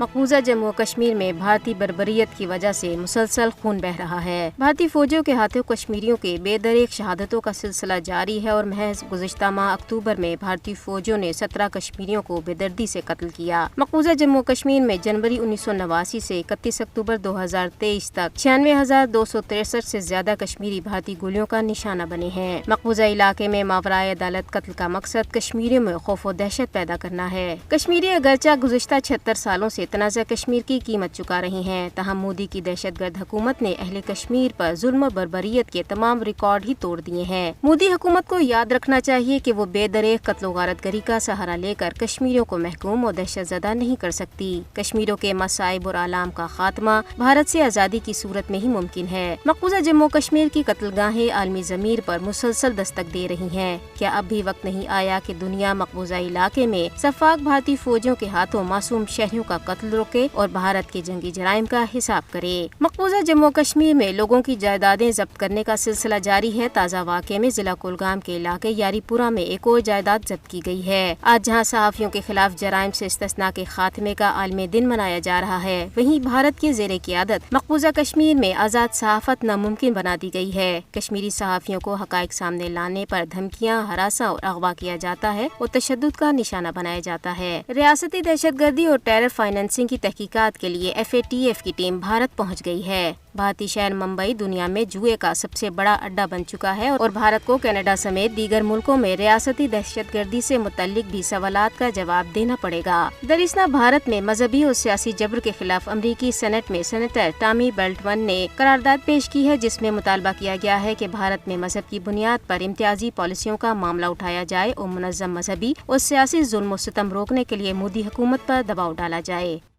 مقبوضہ جموں و کشمیر میں بھارتی بربریت کی وجہ سے مسلسل خون بہہ رہا ہے۔ بھارتی فوجیوں کے ہاتھوں کشمیریوں کے بے دریغ شہادتوں کا سلسلہ جاری ہے اور محض گزشتہ ماہ اکتوبر میں بھارتی فوجیوں نے 17 کشمیریوں کو بے دردی سے قتل کیا۔ مقبوضہ جموں و کشمیر میں جنوری 1989 سے 31 اکتوبر 2023 تک 96,263 سے زیادہ کشمیری بھارتی گولیوں کا نشانہ بنے ہیں۔ مقبوضہ علاقے میں ماورائے عدالت قتل کا مقصد کشمیریوں میں خوف و دہشت پیدا کرنا ہے۔ کشمیری اگرچہ گزشتہ 76 سالوں سے تنازع کشمیر کی قیمت چکا رہی ہیں، تاہم مودی کی دہشت گرد حکومت نے اہل کشمیر پر ظلم و بربریت کے تمام ریکارڈ ہی توڑ دیے ہیں۔ مودی حکومت کو یاد رکھنا چاہیے کہ وہ بے دریغ قتل و غارت گری کا سہارا لے کر کشمیریوں کو محکوم اور دہشت زدہ نہیں کر سکتی۔ کشمیریوں کے مصائب اور آلام کا خاتمہ بھارت سے آزادی کی صورت میں ہی ممکن ہے۔ مقبوضہ جموں و کشمیر کی قتل گاہیں عالمی ضمیر پر مسلسل دستک دے رہی ہیں۔ کیا اب بھی وقت نہیں آیا کہ دنیا مقبوضہ علاقے میں سفاک بھارتی فوجیوں کے ہاتھوں معصوم شہریوں کا قتل روکے اور بھارت کے جنگی جرائم کا حساب کرے؟ مقبوضہ جموں و کشمیر میں لوگوں کی جائیدادیں ضبط کرنے کا سلسلہ جاری ہے۔ تازہ واقعے میں ضلع کولگام کے علاقے یاری پورہ میں ایک اور جائیداد ضبط کی گئی ہے۔ آج جہاں صحافیوں کے خلاف جرائم سے استثناء کے خاتمے کا عالمی دن منایا جا رہا ہے، وہیں بھارت کے زیر قیادت مقبوضہ کشمیر میں آزاد صحافت ناممکن بنا دی گئی ہے۔ کشمیری صحافیوں کو حقائق سامنے لانے پر دھمکیاں، ہراساں اور اغوا کیا جاتا ہے اور تشدد کا نشانہ بنایا جاتا ہے۔ ریاستی دہشت گردی اور ٹیرر فائننسنگ کی تحقیقات کے لیے FATF کی ٹیم بھارت پہنچ گئی ہے۔ بھارتی شہر ممبئی دنیا میں جوئے کا سب سے بڑا اڈا بن چکا ہے اور بھارت کو کینیڈا سمیت دیگر ملکوں میں ریاستی دہشت گردی سے متعلق بھی سوالات کا جواب دینا پڑے گا۔ دراصل بھارت میں مذہبی اور سیاسی جبر کے خلاف امریکی سینٹ میں سینیٹر ٹامی بیلٹمن نے قرارداد پیش کی ہے، جس میں مطالبہ کیا گیا ہے کہ بھارت میں مذہب کی بنیاد پر امتیازی پالیسیوں کا معاملہ اٹھایا جائے اور منظم مذہبی اور سیاسی ظلم و ستم روکنے کے لیے مودی حکومت پر دباؤ ڈالا جائے۔